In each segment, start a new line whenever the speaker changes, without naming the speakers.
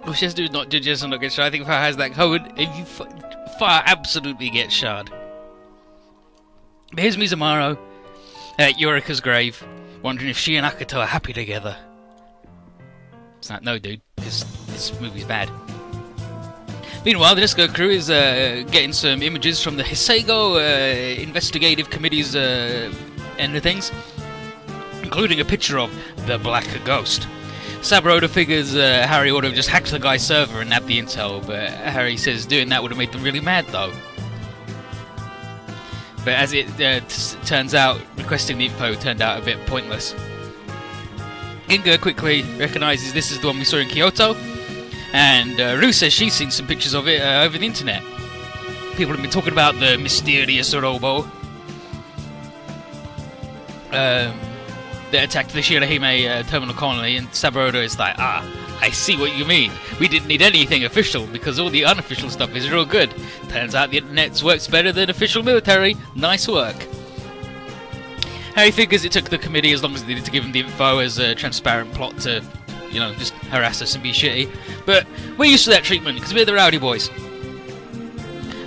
Well, she has to not judge us and not get shard. I think Fire has that code. If you Fire absolutely get shard. But here's Mizumaro at Yorika's grave, wondering if she and Akato are happy together. It's like, no, dude, because this movie's bad. Meanwhile, the Disco crew is getting some images from the Hiseigo investigative committee's end of things, including a picture of the Black Ghost. Saburo figures Harry would have just hacked the guy's server and nabbed the intel, but Harry says doing that would have made them really mad though. But as it turns out, requesting the info turned out a bit pointless. Ginga quickly recognises this is the one we saw in Kyoto, and Rue says she's seen some pictures of it over the internet. People have been talking about the mysterious robo that attacked the Shirahime terminal colony, and Saburo is like, I see what you mean. We didn't need anything official because all the unofficial stuff is real good. Turns out the internet works better than official military. Nice work. Harry figures it took the committee as long as they needed to give him the info as a transparent plot to, you know, just harass us and be shitty. But we're used to that treatment because we're the rowdy boys.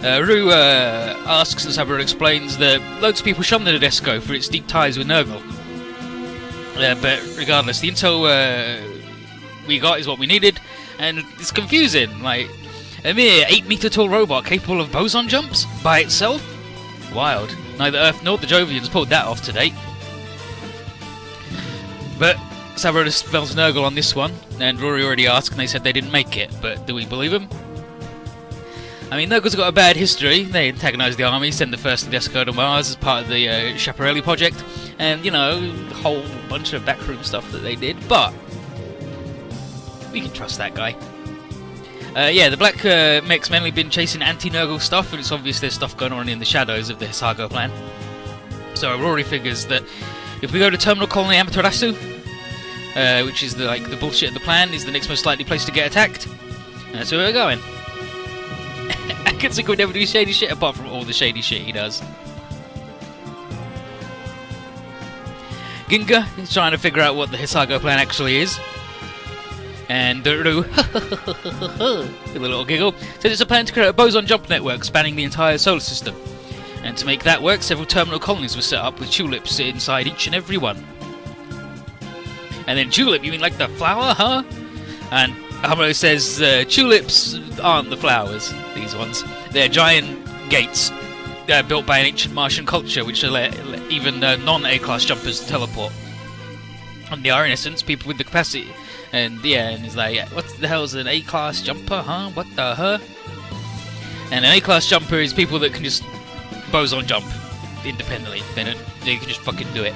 Rue asks, and Saburo explains that loads of people shun the Nadesco for its deep ties with Nurgle. But regardless, the intel we got is what we needed, and it's confusing. Like, a mere 8-meter tall robot capable of boson jumps by itself? Wild. Neither Earth nor the Jovians pulled that off to date. But Saburo spells Nurgle on this one, and Rory already asked, and they said they didn't make it. But do we believe him? I mean, Nurgle's got a bad history. They antagonised the army, sent the first Nadesco to Mars as part of the Schiaparelli project, and, you know, a whole bunch of backroom stuff that they did, but we can trust that guy. Yeah, the Black Mech's mainly been chasing anti-Nurgle stuff, and it's obvious there's stuff going on in the shadows of the Hisago plan. So Rory figures that if we go to Terminal Colony Amaterasu, which is the bullshit of the plan, is the next most likely place to get attacked. And that's where we're going. Akatsuki would never do shady shit apart from all the shady shit he does. Ginga is trying to figure out what the Hisago plan actually is. And Rue, with a little giggle, says it's a plan to create a boson jump network spanning the entire solar system. And to make that work, several terminal colonies were set up with tulips inside each and every one. And then tulip, you mean like the flower, huh? And Amuro says tulips aren't the flowers, these ones. They're giant gates built by an ancient Martian culture which let even non-A-class jumpers teleport. And they are, in essence, people with the capacity. And yeah, and he's like, what the hell is an A-class jumper, huh? What the huh? And an A-class jumper is people that can just boson jump independently. They can just fucking do it.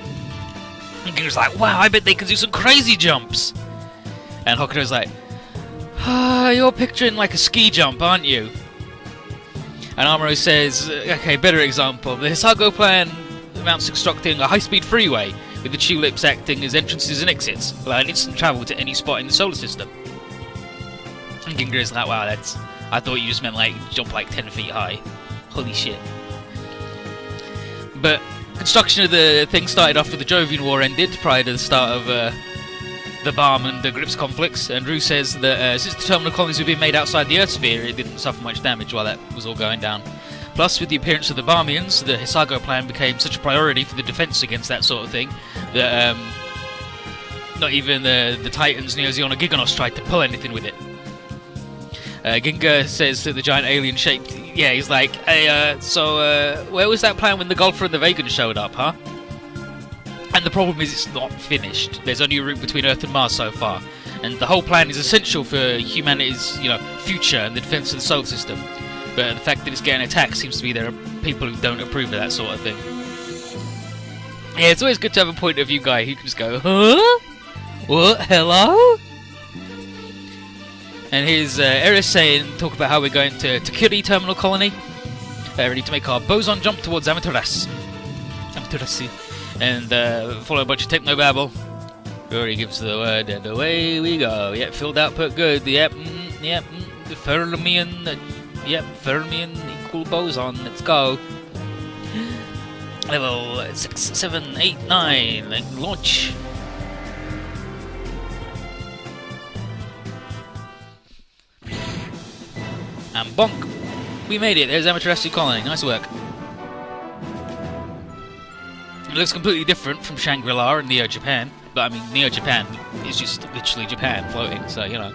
And Ginga's like, wow, I bet they can do some crazy jumps. And Hokuto's like, you're picturing like a ski jump, aren't you? And Amuro says, okay, better example. The Hisago plan amounts to constructing a high-speed freeway with the tulips acting as entrances and exits, allowing instant travel to any spot in the solar system. And Ginga is like, wow, I thought you just meant like jump like 10 feet high. Holy shit. But construction of the thing started after the Jovian War ended, prior to the start of the Balm and the Grips conflicts, and Rue says that since the terminal colonies were being made outside the Earth sphere, it didn't suffer much damage while that was all going down. Plus, with the appearance of the Barmians, the Hisago plan became such a priority for the defense against that sort of thing that not even the Titans, Neo Zeon or Giganos tried to pull anything with it. Ginga says that the giant alien shaped, yeah, he's like, hey, so where was that plan when the Golfer and the Vegans showed up, huh? And the problem is it's not finished. There's only a route between Earth and Mars so far, and the whole plan is essential for humanity's, future and the defense of the solar system. But the fact that it's getting attacked seems to be there are people who don't approve of that sort of thing. Yeah, it's always good to have a point of view guy who can just go, huh? What? Hello? And here's Eris saying, talk about how we're going to Takiri Terminal Colony. Ready to make our boson jump towards Amaterasu. And follow a bunch of technobabble. Rory gives the word, and away we go. Yep, filled output good. Yep, the Fermion. Yep, Fermion equal boson. Let's go. Level 6, 7, 8, 9. And launch. And bonk! We made it. There's Amaterasu Colony. Nice work. It looks completely different from Shangri-La and Neo Japan, but I mean Neo Japan is just literally Japan floating, so you know.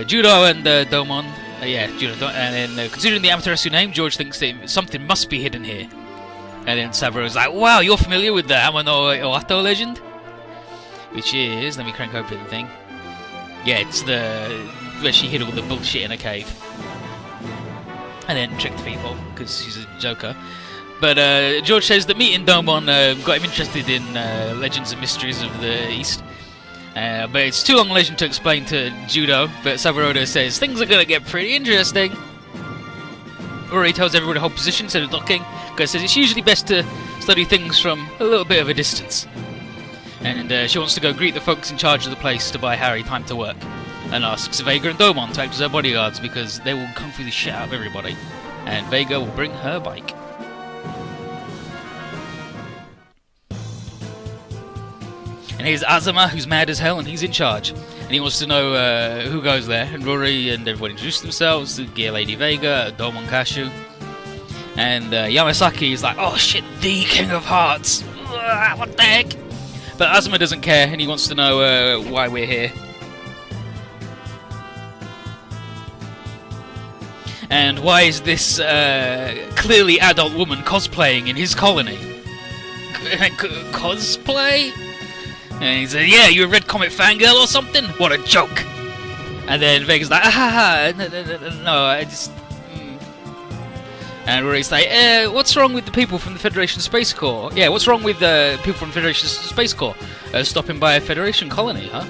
Judo and Domon, yeah, Judo, and then considering the Amaterasu name, George thinks that something must be hidden here. And then Saburo's like, wow, you're familiar with the Amano Oato legend? Which is, let me crank open the thing. Yeah, it's where she hid all the bullshit in a cave. And then tricked people, because she's a joker. But George says that meeting Domon got him interested in legends and mysteries of the East. But it's too long a legend to explain to Judo, but Saburo says things are going to get pretty interesting. Rory tells everyone to hold position instead of docking, because says it's usually best to study things from a little bit of a distance. And she wants to go greet the folks in charge of the place to buy Harry time to work, and asks Vega and Domon to act as her bodyguards because they will kung fu the shit out of everybody, and Vega will bring her bike. And here's Azuma, who's mad as hell, and he's in charge. And he wants to know who goes there. And Rory and everybody introduce themselves. Gear Lady Vega, Domon Kashu. And Yamasaki is like, oh shit, the King of Hearts. What the heck? But Azuma doesn't care, and he wants to know why we're here. And why is this clearly adult woman cosplaying in his colony? Cosplay? And he's like, yeah, you a Red Comet fangirl or something? What a joke! And then Vega's like, no, I just... And Rory's like, what's wrong with the people from the Federation Space Corps? Yeah, what's wrong with the people from the Federation Space Corps? Stopping by a Federation colony, huh?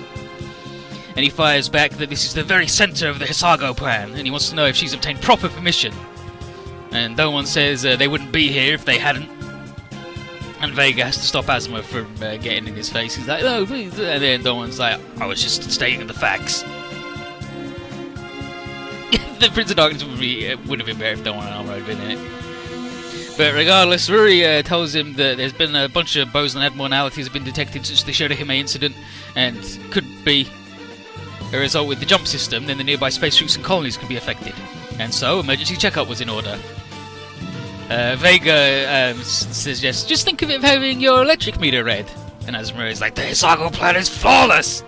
And he fires back that this is the very centre of the Hisago plan, and he wants to know if she's obtained proper permission. And Domon says they wouldn't be here if they hadn't. And Vega has to stop Azuma from getting in his face. He's like, no, please. And then Domon's like, I was just stating the facts. The Prince of Darkness would have been better if Domon and Armor had been in it. But regardless, Rory tells him that there's been a bunch of boson abnormalities have been detected since the Shirahime incident, and could be a result with the jump system, then the nearby space routes and colonies could be affected. And so, emergency checkup was in order. Vega suggests, just think of it having your electric meter read. And Azuma is like, the Hisago plan is flawless!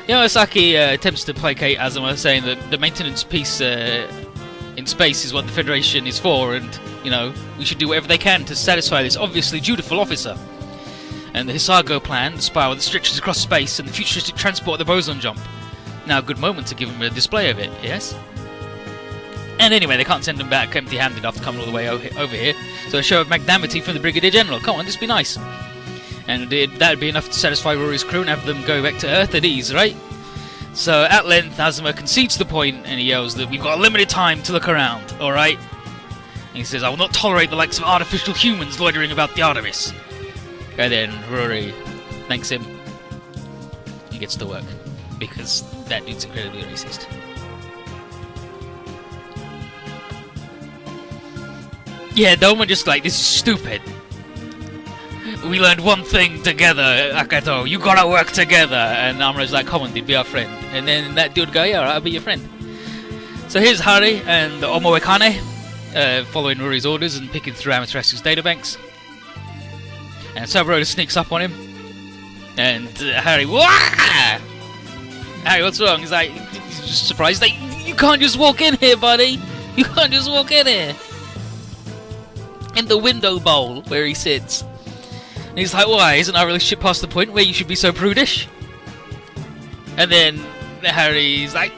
Yamasaki attempts to placate Azuma, saying that the maintenance piece in space is what the Federation is for, and, you know, we should do whatever they can to satisfy this obviously dutiful officer. And the Hisago plan, the spiral that stretches across space, and the futuristic transport of the boson jump. Now a good moment to give him a display of it, yes? And anyway, they can't send him back empty-handed after coming all the way over here, so a show of magnanimity from the Brigadier General. Come on, just be nice. And that'd be enough to satisfy Rory's crew and have them go back to Earth at ease, right? So at length, Azuma concedes the point, and he yells that we've got a limited time to look around, alright? And he says, I will not tolerate the likes of artificial humans loitering about the Artemis. And then Rory thanks him. He gets to work, because that dude's incredibly racist. Yeah, Domon just like, this is stupid. We learned one thing together, Akato. You gotta work together. And Amura's like, come on, dude, be our friend. And then that dude go, yeah, alright, I'll be your friend. So here's Hari and Omoekane, following Rory's orders and picking through Amaterasu's databanks. And Saburo sneaks up on him. And Hari, wah! Harry, what's wrong? He's like, he's just surprised. He's like, you can't just walk in here, buddy. You can't just walk in here. In the window bowl where he sits. And he's like, why? Isn't our relationship past the point where you should be so prudish? And then Harry's like,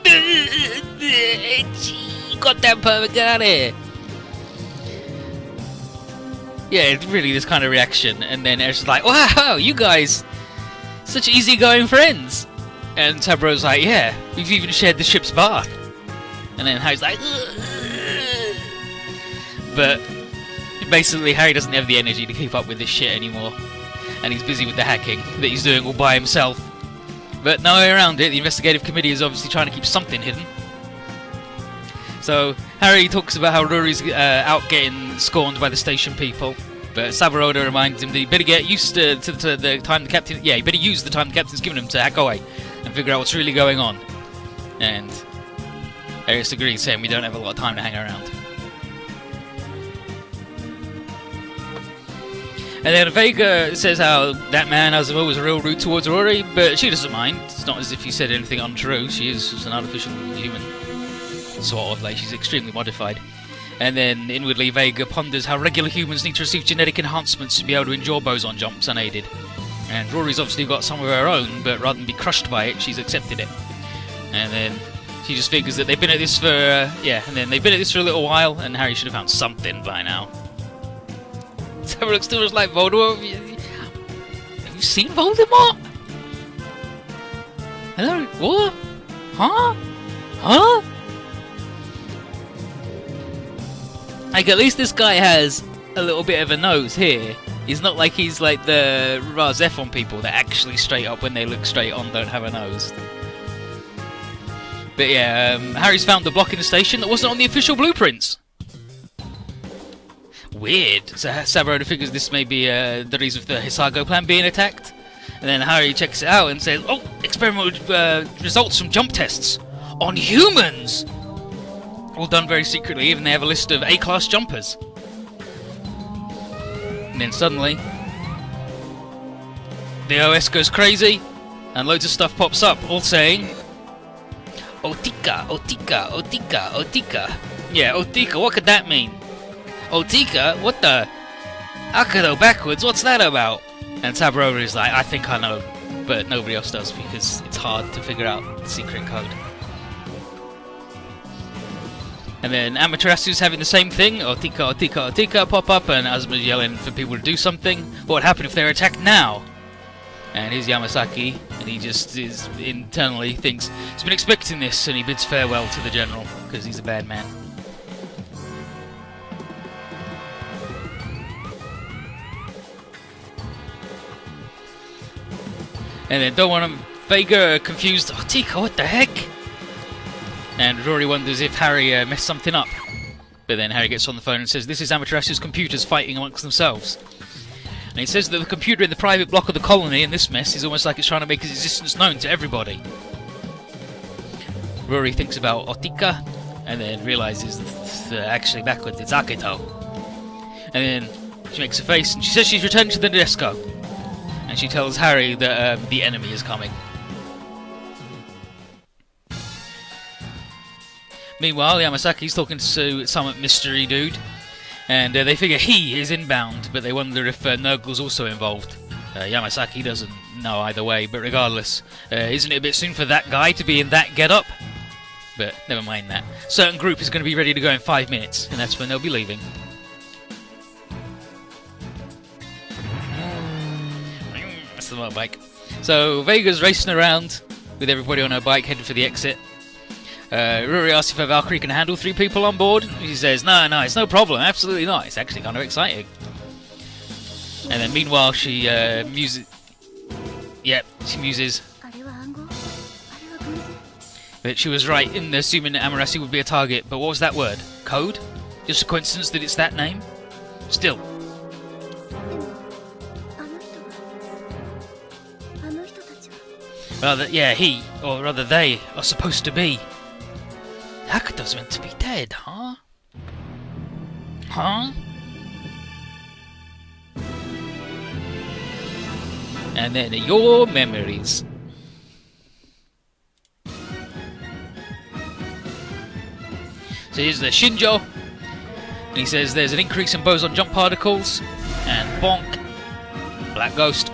goddamn pervert, get out of here. Yeah, it's really this kind of reaction. And then Eric's like, wow, you guys, such easygoing friends. And Saburo's like, yeah, we've even shared the ship's bath. And then Harry's like, ugh. But basically, Harry doesn't have the energy to keep up with this shit anymore. And he's busy with the hacking that he's doing all by himself. But no way around it, the investigative committee is obviously trying to keep something hidden. So, Harry talks about how Rory's out getting scorned by the station people. But Saburo reminds him that he better get used to the time the captain... Yeah, he better use the time the captain's given him to hack away and figure out what's really going on. And Arius agrees, saying we don't have a lot of time to hang around. And then Vega says how that man Azuma was real rude towards Rory, but she doesn't mind. It's not as if he said anything untrue. She is just an artificial human. Sort of, like she's extremely modified. And then inwardly Vega ponders how regular humans need to receive genetic enhancements to be able to endure boson jumps unaided. And Rory's obviously got some of her own, but rather than be crushed by it, she's accepted it. And then she just figures that they've been at this for, a little while, and Harry should have found something by now. So it looks too much like Voldemort. Have you seen Voldemort? Hello? What? Huh? Huh? Like, at least this guy has a little bit of a nose here. He's not like he's like the Razefon people that actually straight up, when they look straight on, don't have a nose. But yeah, Harry's found the block in the station that wasn't on the official blueprints. Weird. So Saburo figures this may be the reason for the Hisago plan being attacked. And then Harry checks it out and says, oh, experimental results from jump tests on humans! All done very secretly, even they have a list of A-class jumpers. And then suddenly, the OS goes crazy, and loads of stuff pops up, all saying, Otika, Otika, Otika, Otika. Yeah, Otika, what could that mean? Otika? What the? Akado backwards, what's that about? And Saburo is like, I think I know, but nobody else does because it's hard to figure out the secret code. And then Amaterasu's having the same thing, Otika, Otika, Otika, pop up, and Azuma's yelling for people to do something. What would happen if they're attacked now? And here's Yamasaki, and he just internally thinks he's been expecting this, and he bids farewell to the general, because he's a bad man. And then Dowan and Vega are confused, Otika, what the heck? And Rory wonders if Harry messed something up. But then Harry gets on the phone and says this is Amaterasu's computers fighting amongst themselves. And he says that the computer in the private block of the colony in this mess is almost like it's trying to make its existence known to everybody. Rory thinks about Otika, and then realises that actually backwards it's Akito. And then she makes a face and she says she's returned to the Nadesco. And she tells Harry that the enemy is coming. Meanwhile, Yamasaki's talking to some mystery dude, and they figure he is inbound, but they wonder if Nurgle's also involved. Yamasaki doesn't know either way, but regardless, isn't it a bit soon for that guy to be in that get-up? But never mind that. Certain group is going to be ready to go in 5 minutes, and that's when they'll be leaving. That's the motorbike. So Vega's racing around with everybody on her bike, heading for the exit. Rory asks if a Valkyrie can handle 3 people on board. He says, no, it's no problem, absolutely not. It's actually kind of exciting. And then meanwhile she muses. Yep, she muses. But she was right in assuming that Amarasu would be a target. But what was that word? Code? Just a coincidence that it's that name? Still. Rather, yeah, he, or rather they, are supposed to be. Hakuto's meant to be dead, huh? Huh? And then your memories. So here's the Shinjo, and he says there's an increase in boson jump particles, and bonk, Black Ghost.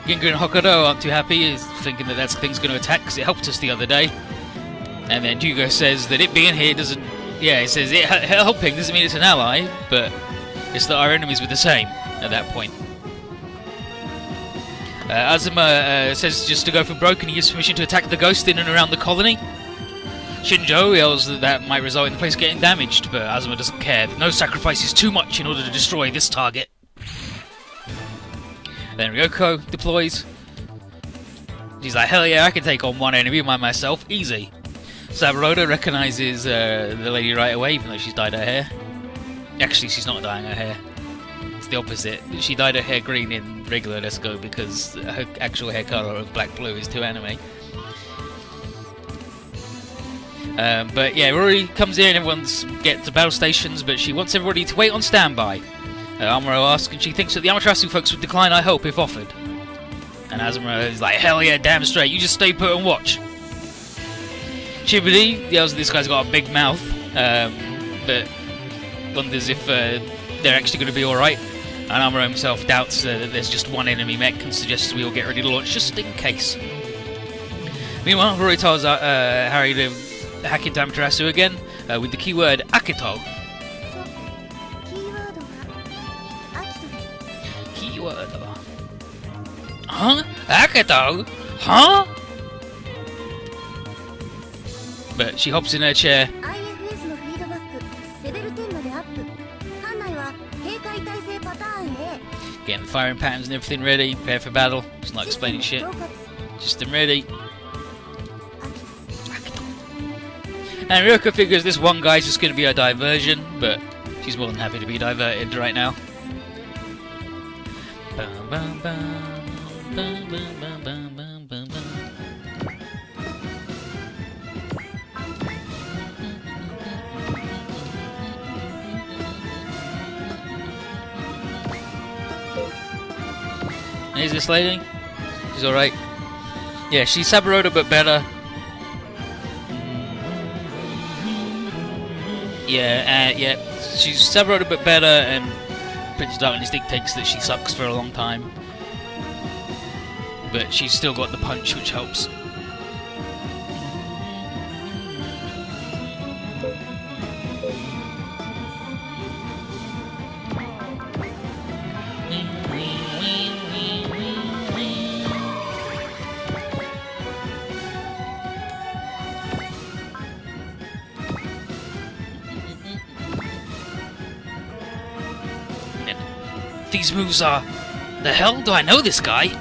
Ginga and Hokkaido aren't too happy, he's thinking that thing's going to attack because it helped us the other day. And then Jugo says that it being here doesn't... Yeah, he says it helping doesn't mean it's an ally, but it's that our enemies were the same at that point. Azuma says just to go for broke and he gives permission to attack the ghost in and around the colony. Shinjo yells that might result in the place getting damaged, but Azuma doesn't care. No sacrifice is too much in order to destroy this target. Then Ryoko deploys. She's like, hell yeah, I can take on one enemy by myself, easy. Saburoda recognises the lady right away, even though she's dyed her hair. Actually, she's not dyeing her hair. It's the opposite. She dyed her hair green in regular Let's Go because her actual hair colour of black blue is too anime. But yeah, Rory comes in, everyone's get to battle stations, but she wants everybody to wait on standby. Amuro asks, and she thinks that the Amaterasu folks would decline our help if offered. And Azumarill is like, hell yeah, damn straight, you just stay put and watch. Chibody yells that this guy's got a big mouth, but wonders if they're actually going to be alright. And Amuro himself doubts that there's just one enemy mech and suggests we all get ready to launch just in case. Meanwhile, Rory tells Harry to hack into Amaterasu again with the keyword Akito. Keyword. Huh? Akito? Huh? But she hops in her chair. Getting firing patterns and everything ready, prepare for battle. It's not explaining shit. Just them ready. And Ryoko figures this one guy's just going to be a diversion, but she's more than happy to be diverted right now. Bum, bum, bum, bum, bum, bum, bum, bum, bum, bum. And here's this lady. She's alright. Yeah, she's Sabaroda but better. Yeah, she's Sabaroda but better, and Prince Darkness dictates that she sucks for a long time. But she's still got the punch, which helps. These moves are... The hell? Do I know this guy?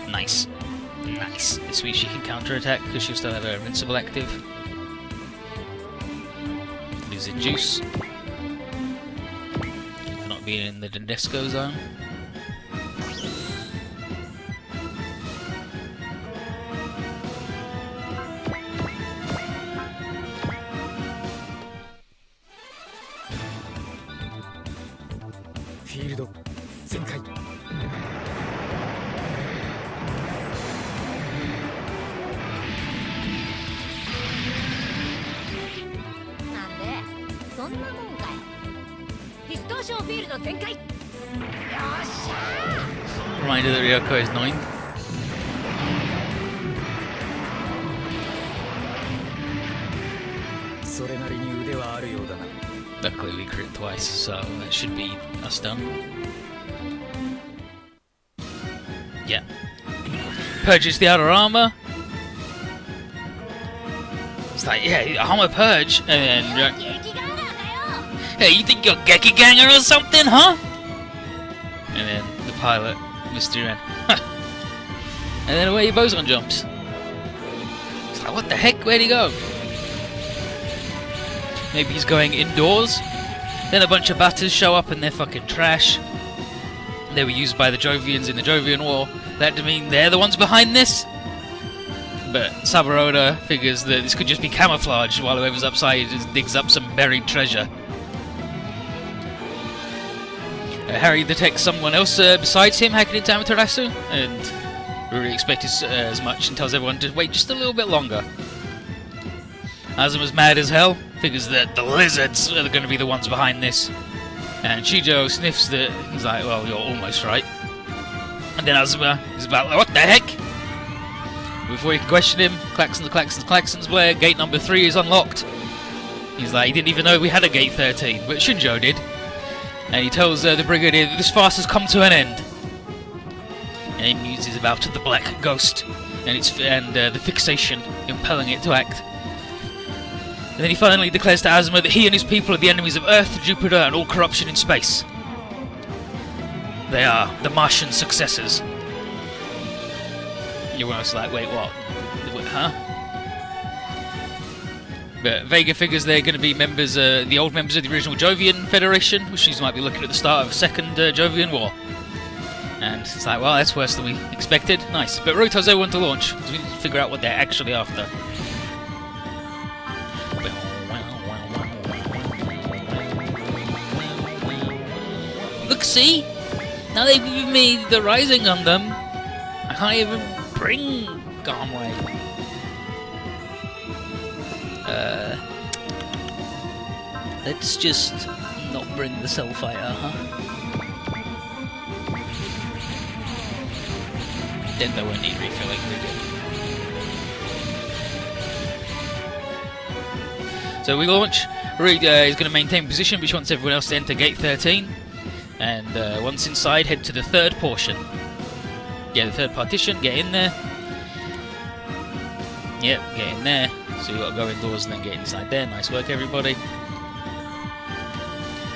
Nice. Nice. This means she can counterattack because she'll still have her invincible active. Losing juice. For not being in the Disco zone. Reminder that Ryoko is 9. Luckily we crit twice, so that should be us done. Yeah. Purges the outer armor. It's like, yeah, armor purge, and then... Hey, you think you're Gekiganger or something, huh? And then the pilot, Mr. Ren. And then away Boson jumps. It's like, what the heck? Where'd he go? Maybe he's going indoors? Then a bunch of batters show up and they're fucking trash. They were used by the Jovians in the Jovian War. That to mean they're the ones behind this? But Sabaroda figures that this could just be camouflage while whoever's upside just digs up some buried treasure. Harry detects someone else besides him hacking into Amaterasu, and really expected as much, and tells everyone to wait just a little bit longer. Azuma's mad as hell, figures that the lizards are going to be the ones behind this, and Shijo sniffs that. He's like, well, you're almost right. And then Azuma is about, what the heck? Before you can question him, klaxons blare, gate number 3 is unlocked. He's like, he didn't even know we had a gate 13, but Shinjo did. And he tells the Brigadier that this fast has come to an end. And he muses about the black ghost and the fixation impelling it to act. And then he finally declares to Azuma that he and his people are the enemies of Earth, Jupiter, and all corruption in space. They are the Martian successors. You're almost like, wait, what? Huh? But Vega figures they're going to be members, the old members of the original Jovian Federation, which means might be looking at the start of a second Jovian war. And it's like, well, that's worse than we expected. Nice. But Roto's they want to launch, because we need to figure out what they're actually after. Look, see? Now they've given me the Rising on them. I can't even bring Garmway. Let's just not bring the Cell Fighter, huh? Then they won't need refilling, So we launch. Reed is going to maintain position, but she wants everyone else to enter Gate 13. And once inside, head to the third portion. Yeah, the third partition, get in there. Yep, get in there. So you've got to go indoors and then get inside there. Nice work, everybody.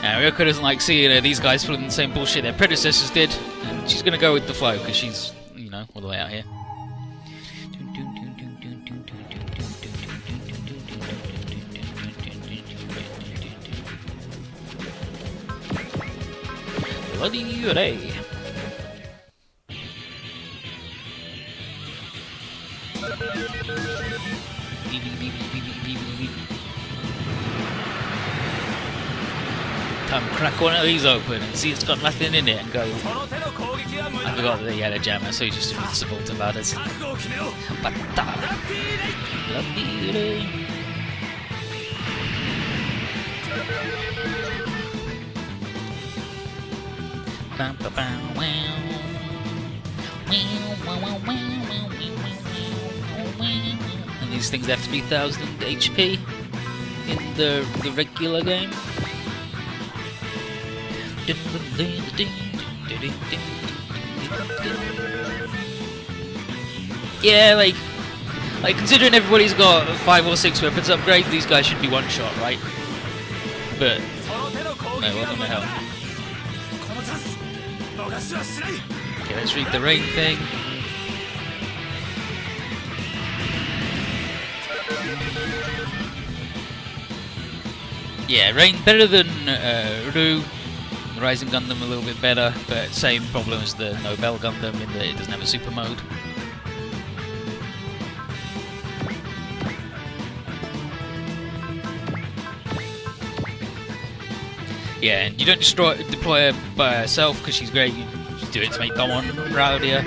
Now, Ryoko doesn't like seeing these guys pulling the same bullshit their predecessors did. And she's going to go with the flow, because she's, you know, all the way out here. Bloody hooray! Time to crack one of these open and see it's got nothing in it and go. I forgot that he had a jammer, so he's just invincible to batters. And these things have to be 1000 HP in the regular game. Yeah, like considering everybody's got 5 or 6 weapons upgrades, these guys should be one shot, right? But no, what the hell? Okay, let's read the rain thing. Yeah, rain better than Ru. The Rising Gundam a little bit better, but same problem as the Nobel Gundam in that it doesn't have a super mode. Yeah, and you don't deploy her by herself because she's great. You just do it to make Gomon rowdier.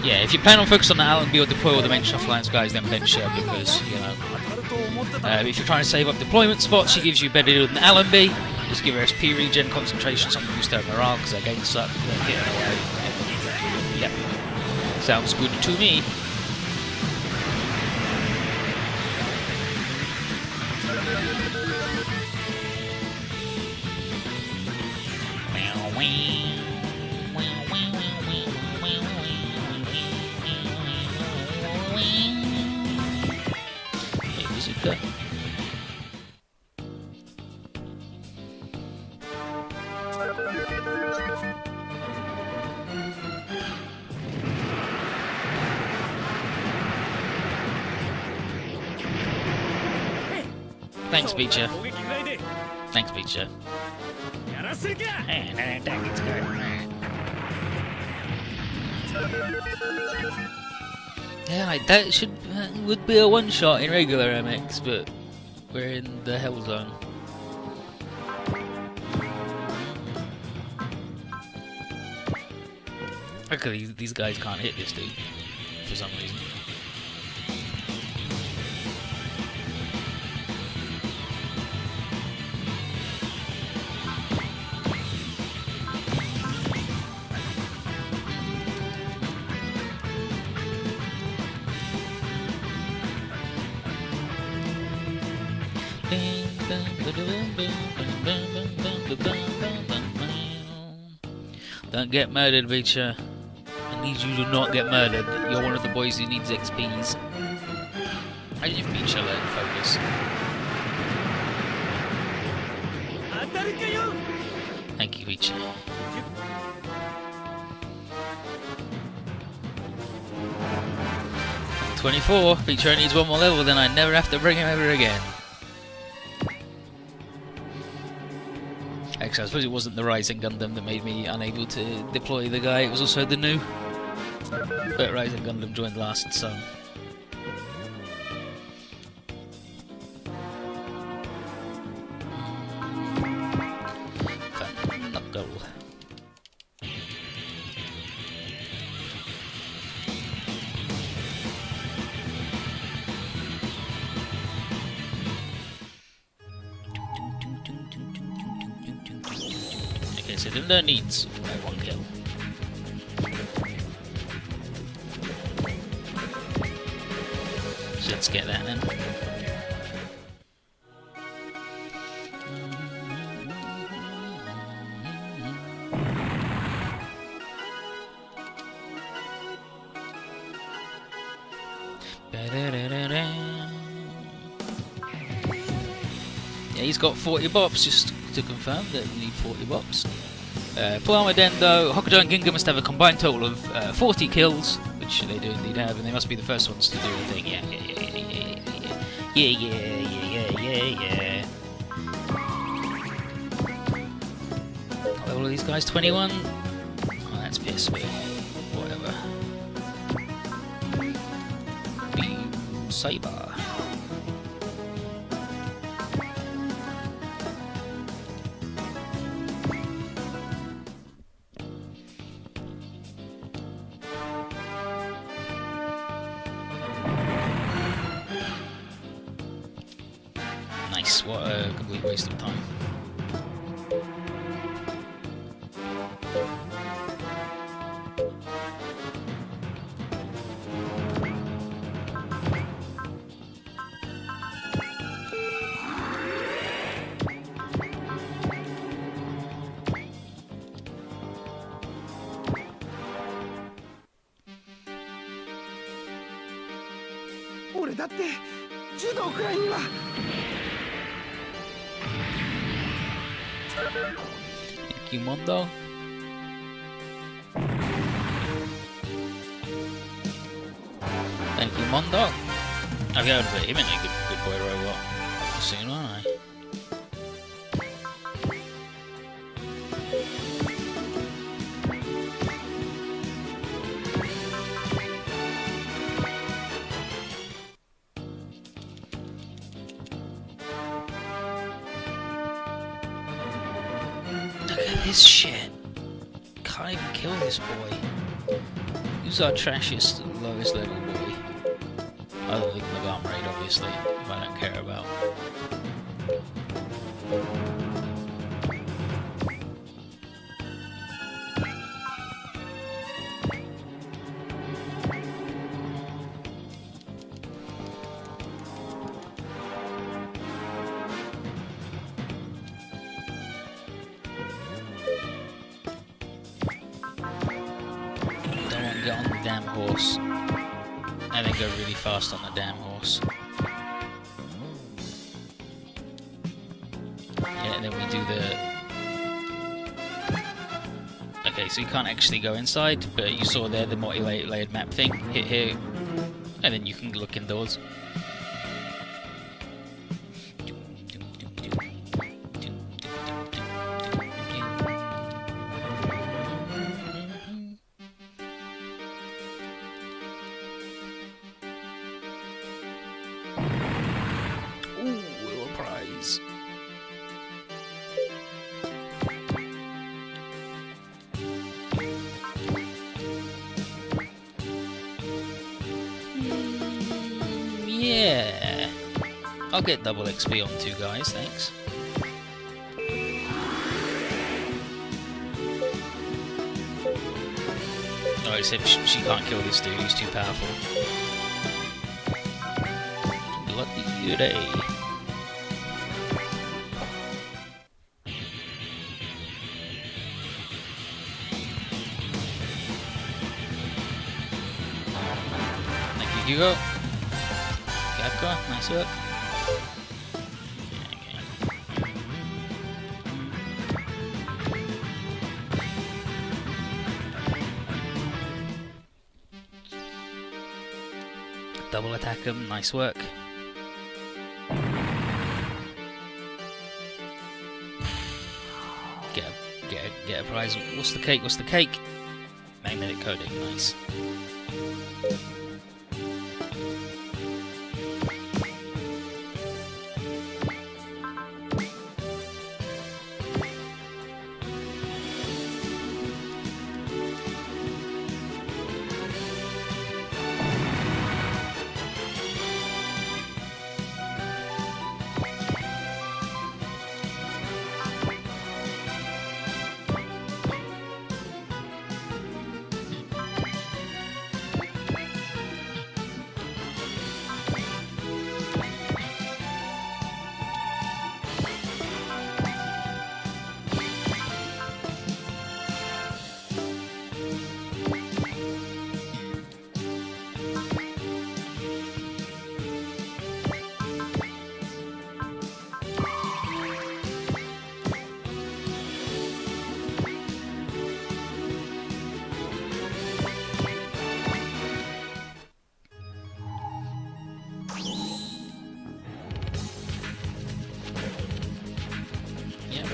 Yeah, if you plan on focusing on the Allenby or deploy all the main Shuffle Alliance guys, then bench her because, you know, if you're trying to save up deployment spots, she gives you better than Allenby. Just give her SP regen, concentration, something to boost her morale because her games suck. Yep. Sounds good to me. Thanks, Beecher. Thanks, Beecher. Yeah, like that would be a one shot in regular MX, but we're in the hell zone. Luckily, these guys can't hit this dude for some reason. Don't get murdered, Beecher. I need you to not get murdered. You're one of the boys who needs XPs. You've been chill and focus. Thank you, Peach. 24. Peach only needs one more level, then I never have to bring him ever again. Actually, I suppose it wasn't the Rising Gundam that made me unable to deploy the guy, it was also the new. But Rising Gundam joined last, so... Knuckle. Okay, so Linda needs one kill. So let's get that then. Yeah, he's got 40 bops, just to confirm that we need 40 bops. Full Armor Dendo, Hokuto and Ginga must have a combined total of 40 kills, which they do indeed have, and they must be the first ones to do the thing. Yeah. What level are these guys? 21? Oh, that's piss, but whatever. Beam Saber. Nice, what a complete waste of time. Thank you, Mondo. Thank you, Mondo. I've got to put him in a good boy robot soon, aren't I? Look at this shit. Can't even kill this boy. Who's our trashiest, lowest level boy? Other than the Garm Raid, obviously, if I don't care about. Get on the damn horse and then go really fast on the damn horse. Yeah, and then we do the... Okay, so you can't actually go inside, but you saw there the multi-layered map thing. Hit here, and then you can look indoors. Yeah, I'll get double XP on 2 guys, thanks. Oh, except she can't kill this dude, he's too powerful. Bloody day. Thank you, Hugo. Gapka. Nice work. Double attack him. Nice work. Get a prize. What's the cake? What's the cake? Magnetic coating. Nice.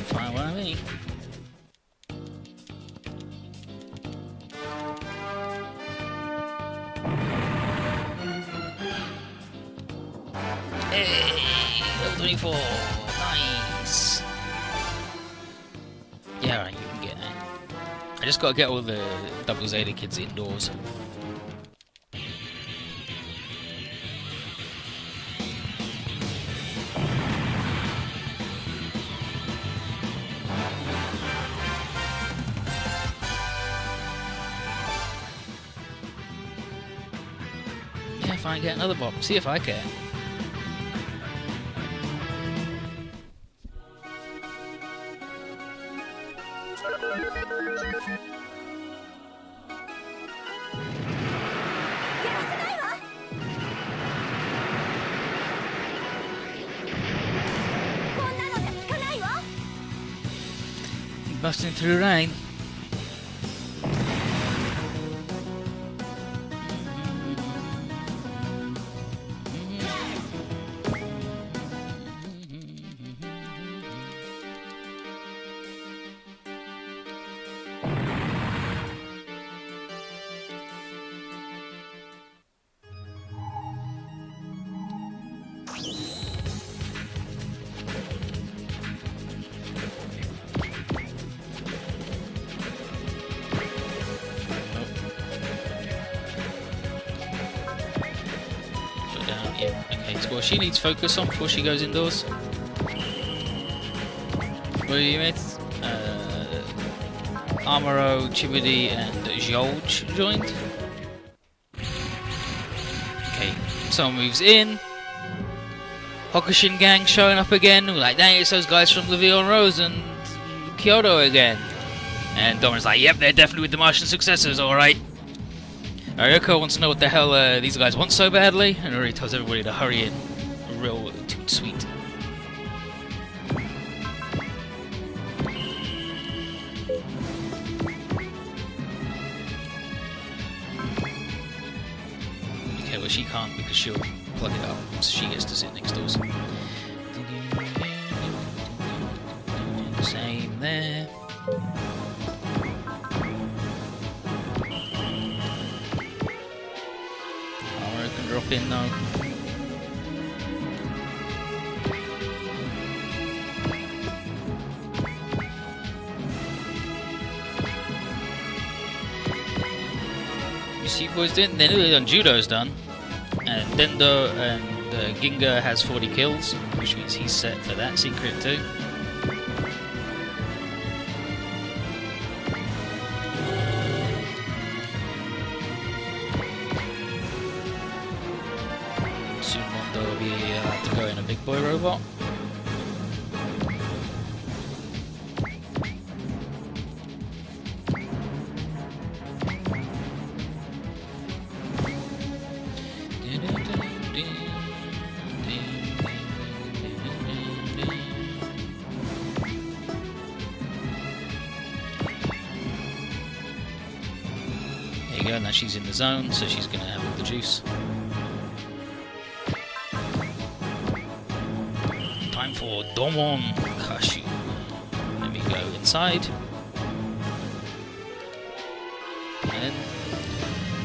Fine by me. Hey, level 24. Nice. Yeah, alright, you can get that. I just gotta get all the double Zeta kids indoors. If I get another bomb, see if I can. Busting through rain. Yeah, okay, so well, she needs focus on before she goes indoors. What do you miss? Amuro, Chibidi, and George joined. Okay, someone moves in. Hokushin gang showing up again. We're like, dang, it's those guys from Levion Rose and Kyoto again. And Doran's like, yep, they're definitely with the Martian successors, alright. Ryoko wants to know what the hell these guys want so badly, and already tells everybody to hurry in. Real toot sweet. Okay, well she can't because she'll plug it up, so she gets to sit next door. Same there. Drop in though. You see boys doing? They're nearly done. Judo's done. And Dendo and Ginga has 40 kills, which means he's set for that secret too. Soon Mondo will be allowed to go in a big boy robot. now she's in the zone, so she's gonna have all the juice. Time for Domon Kashu. Let me go inside.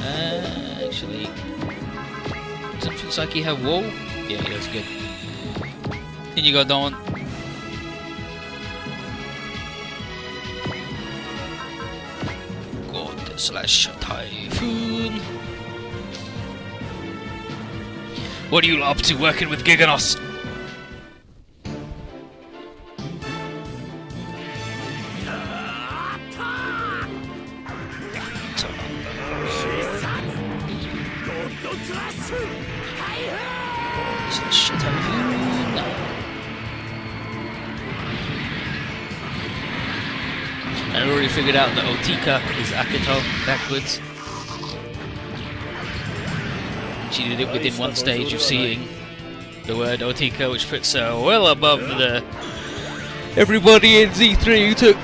And actually, doesn't Fusaki have wall? Yeah, he does. Good. In you go, Domon. God slash Typhoon. What are you up to working with Giganos? I already figured out that Otika is Akito backwards. She did it within one stage of seeing the word Otika, which puts her well above the everybody in Z3 who took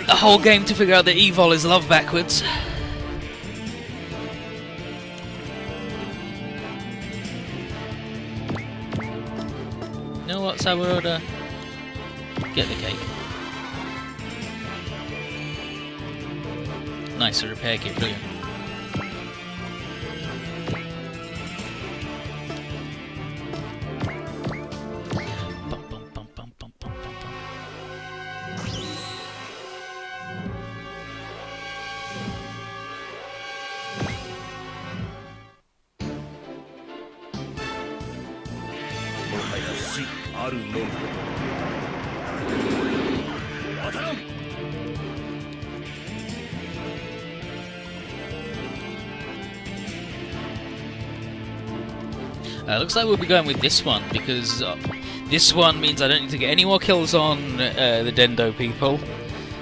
a whole game to figure out that Evol is love backwards. You know what, Saburoda? Get the cake. Nice, a repair kit, brilliant. Looks like we'll be going with this one, because this one means I don't need to get any more kills on the Dendo people.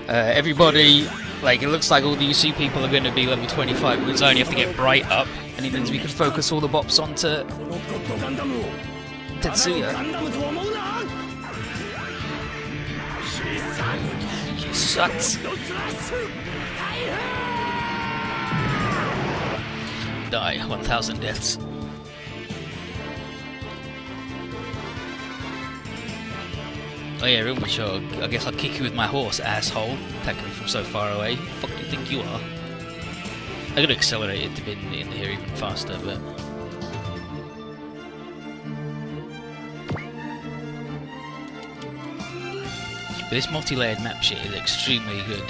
Everybody, like, it looks like all the UC people are going to be level 25, because I only have to get Bright up, and it means we can focus all the bops onto Tetsuya. He sucks. Die, 1,000 deaths. Oh yeah, real mature. I guess I'll kick you with my horse, asshole. Attacking me from so far away. Who the fuck do you think you are? I could accelerate it to be in here even faster, but... this multi-layered map shit is extremely good.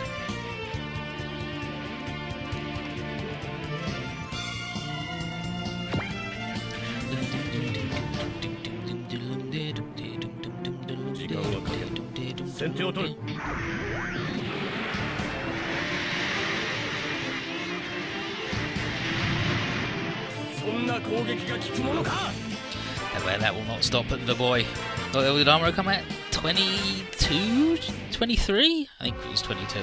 That will not stop the boy. What did Armor come at? 22? 23? I think it was 22.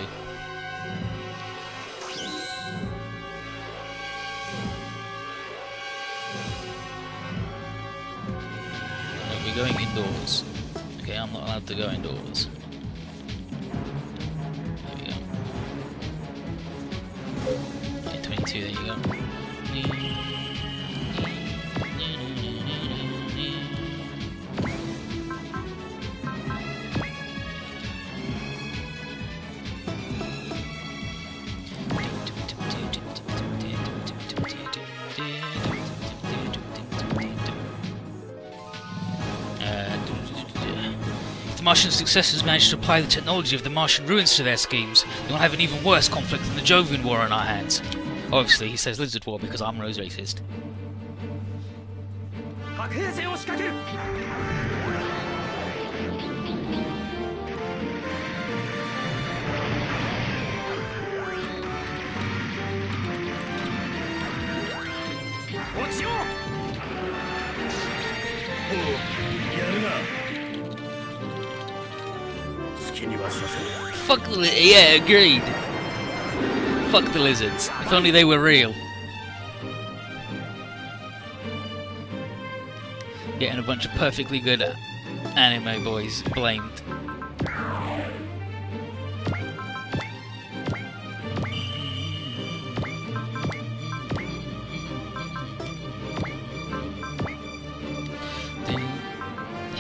We're going indoors. Okay, I'm not allowed to go indoors. There we go. Okay, 22, there you go. Martian successors managed to apply the technology of the Martian ruins to their schemes, we will have an even worse conflict than the Jovian War on our hands. Obviously, he says Lizard War because Amuro is racist. Fuck the yeah, agreed. Fuck the lizards. If only they were real. Getting a bunch of perfectly good anime boys blamed.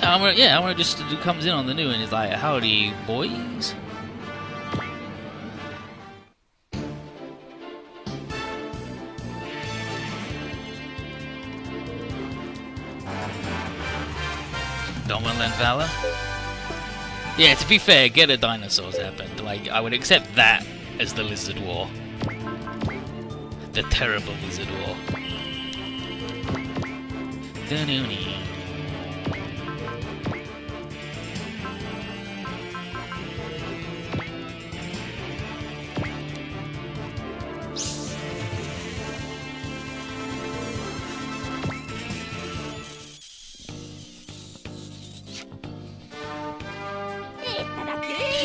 I want to just comes in on the new and is like, howdy, boys. Don't want to learn Valor? Yeah, to be fair, Get a Dinosaurs happened. Like, I would accept that as the Lizard War. The terrible Lizard War.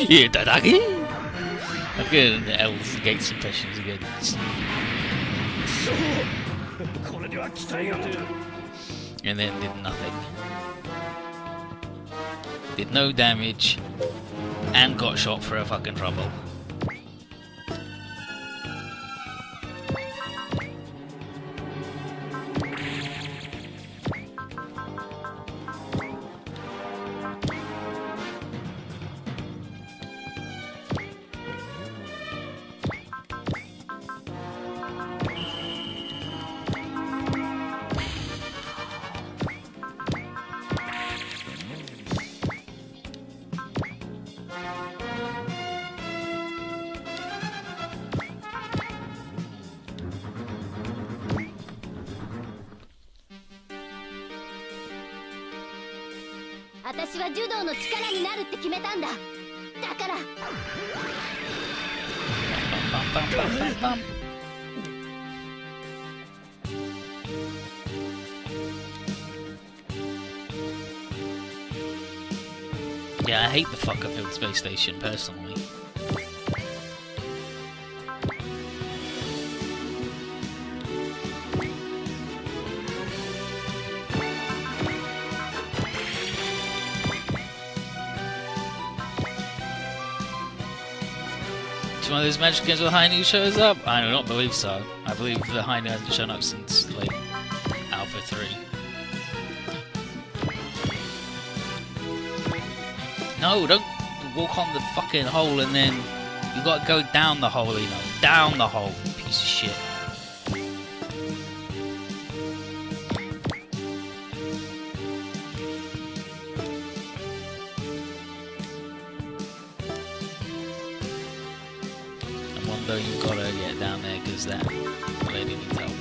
Yeah, Dadaki! I'm good at the Elves Gates impressions again. And then did nothing. Did no damage. And got shot for a fucking trouble. Yeah, I hate the Fuckerfield space station personally. It's one of those magic games where Hainu shows up? I do not believe so. I believe the Hainu hasn't shown up since, like, Alpha 3. No, don't walk on the fucking hole and then you gotta go down the hole, you know. Down the hole, piece of shit. And one day you gotta get down there because that lady needs help.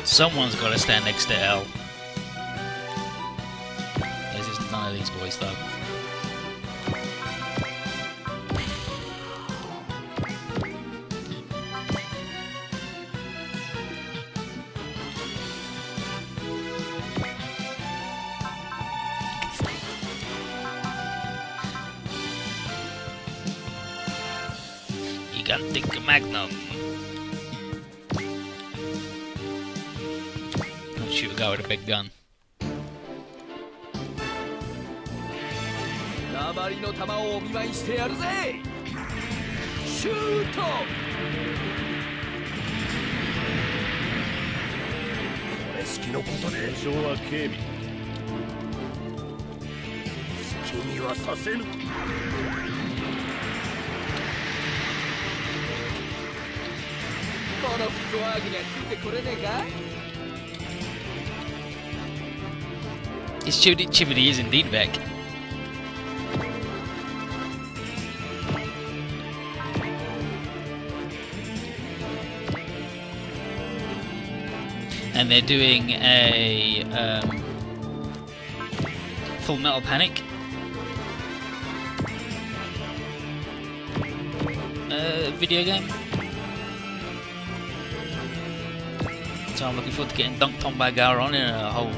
Someone's gotta stand next to L. None of these boys, though. You gotta think a Magnum. Don't shoot a guy with a big gun.
鉛の玉をお見舞いしてやるぜ。シュート。これ式のことで。保証は警備。好きにはさせぬ。このフットワークにはついてこれねえか。
This Chibity is indeed back. And they're doing a Full Metal Panic video game. So I'm looking forward to getting dunked on by Gowron in a whole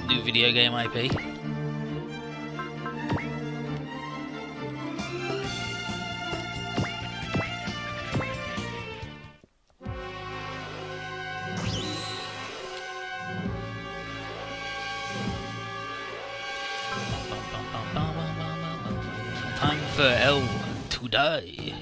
new video game IP. Time for L to die.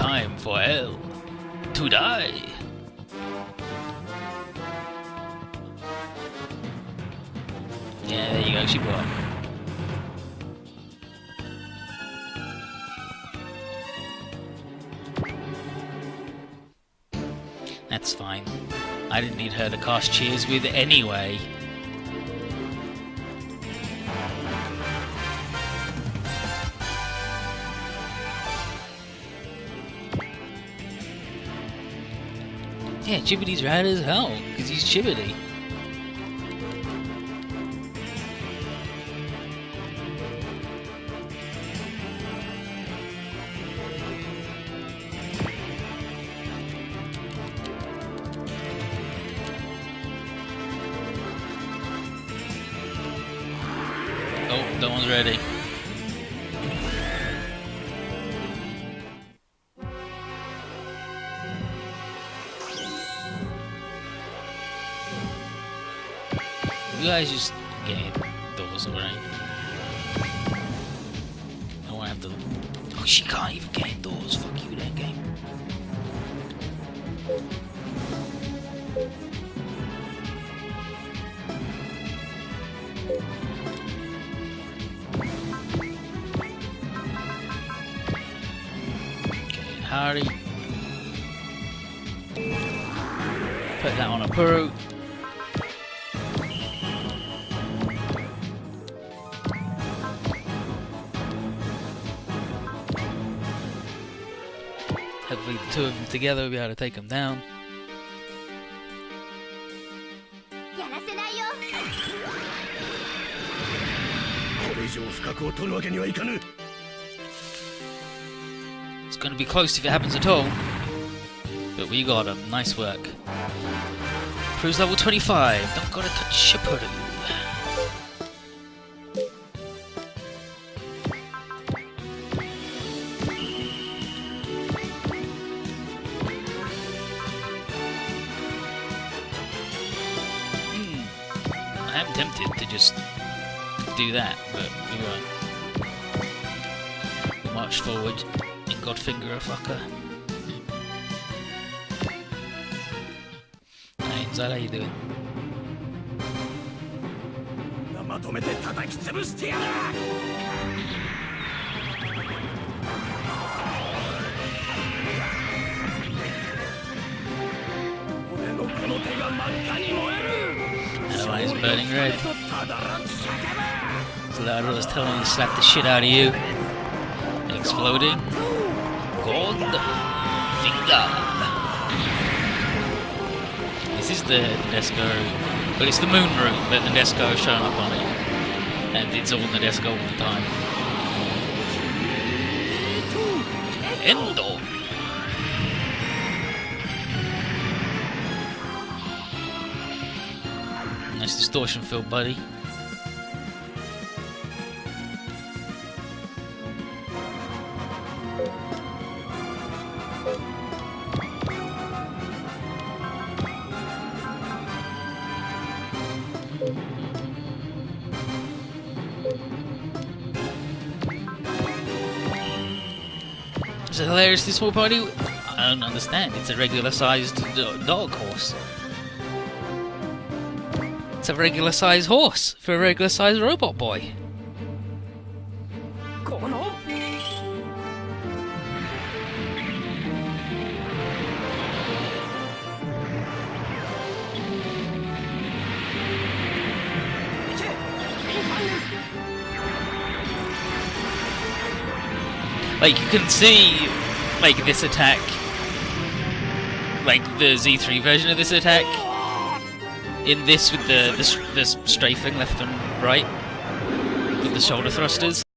time for hell to die. Yeah, there you go, she brought. That's fine. I didn't need her to cast Cheers with anyway. Yeah, Chibbity's rad as hell, because he's Chibbity. Oh, that one's ready. You guys just gain those already. I won't have to. Oh, she can't even gain those. Fuck you, that game. Okay, Hardy. Put that on a Puru. Hopefully the two of them together will be able to take him down. It's going to be close if it happens at all. But we got him. Nice work. Cruise level 25. Don't gotta touch your Puru. I'm tempted to just do that, but we won't. We march forward and Godfinger a fucker. Hey, Zara, how you doing? That is burning red. So Lara was telling me to slap the shit out of you. Exploding. Gold finger. This is the Nadesco. Well, it's the moon room, but Nadesco is showing up on it. And it's all Nadesco all the time. Endo. Nice distortion field, buddy. It's a hilariously small party. I don't understand. It's a regular-sized dog horse. It's a regular-sized horse for a regular-sized robot boy. Like, you can see, like, this attack, like, the Z3 version of this attack, in this with the strafing left and right, with the shoulder thrusters.